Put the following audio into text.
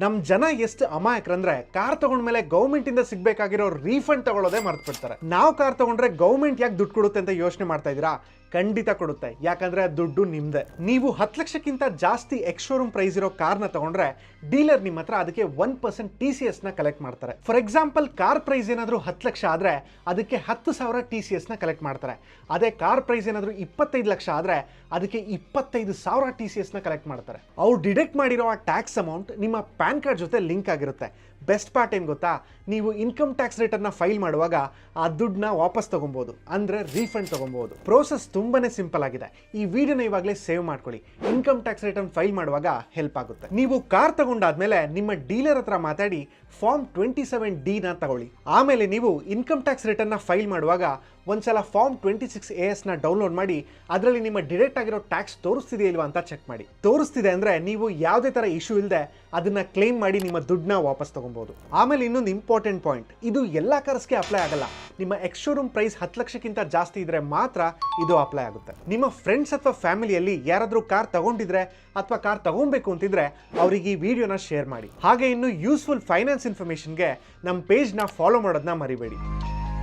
ನಮ್ಮ ಜನ ಎಷ್ಟು ಅಮಾಯಕರಂದ್ರೆ ಕಾರ್ ತಗೊಂಡ್ಮೇಲೆ ಗೌರ್ಮೆಂಟ್ ಇಂದ ಸಿಗ್ಬೇಕಾಗಿರೋ ರೀಫಂಡ್ ತಗೊಳ್ಳೋದೇ ಮರ್ತು ಬಿಡ್ತಾರೆ. ನಾವು ಕಾರ್ ತಗೊಂಡ್ರೆ ಗೌರ್ಮೆಂಟ್ ಯಾಕೆ ದುಡ್ಡು ಕೊಡುತ್ತೆ ಅಂತ ಯೋಚನೆ ಮಾಡ್ತಾ ಇದ್ದೀರಾ? ಖಂಡಿತ ಕೊಡುತ್ತೆ, ಯಾಕಂದ್ರೆ ದುಡ್ಡು ನಿಮ್ದೆ. ನೀವು 10 ಲಕ್ಷಕ್ಕಿಂತ ಜಾಸ್ತಿ ಎಕ್ಸ್ ಶೋರೂಮ್ ಪ್ರೈಸ್ ಇರೋ ಕಾರ್ನ ತಗೊಂಡ್ರೆ ಡೀಲರ್ ನಿಮ್ಮ ಹತ್ರ ಅದಕ್ಕೆ 1% TCS ನ ಕಲೆಕ್ಟ್ ಮಾಡ್ತಾರೆ. ಫಾರ್ ಎಕ್ಸಾಂಪಲ್, ಕಾರ್ ಪ್ರೈಸ್ ಏನಾದರೂ 10 ಲಕ್ಷ ಆದ್ರೆ ಅದಕ್ಕೆ 10,000 TCS ನ ಕಲೆಕ್ಟ್ ಮಾಡ್ತಾರೆ. ಅದೇ ಕಾರ್ ಪ್ರೈಸ್ ಏನಾದರೂ 25 ಲಕ್ಷ ಆದ್ರೆ ಅದಕ್ಕೆ 25,000 TCS ನ ಕಲೆಕ್ಟ್ ಮಾಡ್ತಾರೆ. ಅವ್ರು ಡಿಡಕ್ಟ್ ಮಾಡಿರೋ ಆ ಟ್ಯಾಕ್ಸ್ ಅಮೌಂಟ್ ನಿಮ್ಮ ಪ್ಯಾನ್ ಕಾರ್ಡ್ ಜೊತೆ ಲಿಂಕ್ ಆಗಿರುತ್ತೆ. ಬೆಸ್ಟ್ ಪಾರ್ಟ್ ಏನು ಗೊತ್ತಾ? ನೀವು ಇನ್ಕಮ್ ಟ್ಯಾಕ್ಸ್ ರಿಟರ್ನ್ ಫೈಲ್ ಮಾಡುವಾಗ ಆ ದುಡ್ಡನ್ನ ವಾಪಸ್ ತಗೊಬಹುದು, ಅಂದ್ರೆ ರೀಫಂಡ್ ತಗೊಬಹುದು. ಪ್ರೋಸೆಸ್ ತುಂಬಾನೇ ಸಿಂಪಲ್ ಆಗಿದೆ. ಈ ವಿಡಿಯೋನ ಇವಾಗಲೇ ಸೇವ್ ಮಾಡ್ಕೊಳ್ಳಿ, ಇನ್ಕಮ್ ಟ್ಯಾಕ್ಸ್ ರಿಟರ್ನ್ ಫೈಲ್ ಮಾಡುವಾಗ ಹೆಲ್ಪ್ ಆಗುತ್ತೆ. ನೀವು ಕಾರ್ ತಗೊಂಡಾದ್ಮೇಲೆ ನಿಮ್ಮ ಡೀಲರ್ ಹತ್ರ ಮಾತಾಡಿ ಫಾರ್ಮ್ 27D ನ ತಗೊಳ್ಳಿ. ಆಮೇಲೆ ನೀವು ಇನ್ಕಮ್ ಟ್ಯಾಕ್ಸ್ ರಿಟರ್ನ್ ಫೈಲ್ ಮಾಡುವಾಗ ಒಂದ್ಸಲ ಫಾರ್ಮ್ 26AS ನ ಡೌನ್ಲೋಡ್ ಮಾಡಿ ಅದರಲ್ಲಿ ನಿಮ್ಮ ಡಿರೆಕ್ಟ್ ಆಗಿರೋ ಟ್ಯಾಕ್ಸ್ ತೋರಿಸ್ತಿದೆಯಾ ಇಲ್ವಾ ಅಂತ ಚೆಕ್ ಮಾಡಿ. ತೋರಿಸ್ತಿದೆ ಅಂದ್ರೆ ನೀವು ಯಾವುದೇ ತರ ಇಶ್ಯೂ ಇಲ್ಲದೆ ಅದನ್ನ ಕ್ಲೇಮ್ ಮಾಡಿ ನಿಮ್ಮ ದುಡ್ಡನ್ನ ವಾಪಸ್ ತಗೊಬಹುದು. ಆಮೇಲೆ ಇನ್ನೊಂದು ಇಂಪಾರ್ಟೆಂಟ್ ಪಾಯಿಂಟ್, ಇದು ಎಲ್ಲಾ ಕಾರ್ಸ್ಗೆ ಅಪ್ಲೈ ಆಗಲ್ಲ. ನಿಮ್ಮ ಎಕ್ಸ್ ಶೋರೂಮ್ ಪ್ರೈಸ್ 10 ಲಕ್ಷಕ್ಕಿಂತ ಜಾಸ್ತಿ ಇದ್ರೆ ಮಾತ್ರ ಇದು ಅಪ್ಲೈ ಆಗುತ್ತೆ. ನಿಮ್ಮ ಫ್ರೆಂಡ್ಸ್ ಅಥವಾ ಫ್ಯಾಮಿಲಿಯಲ್ಲಿ ಯಾರಾದರೂ ಕಾರ್ ತಗೊಂಡಿದ್ರೆ ಅಥವಾ ಕಾರ್ ತಗೊಬೇಕು ಅಂತಿದ್ರೆ ಅವರಿಗೆ ಈ ವಿಡಿಯೋನ ಶೇರ್ ಮಾಡಿ. ಹಾಗೆ ಇನ್ನು ಯೂಸ್ಫುಲ್ ಫೈನಾನ್ಸ್ ಇನ್ಫಾರ್ಮೇಶನ್ಗೆ ನಮ್ಮ ಪೇಜ್ನ ಫಾಲೋ ಮಾಡೋದನ್ನ ಮರಿಬೇಡಿ.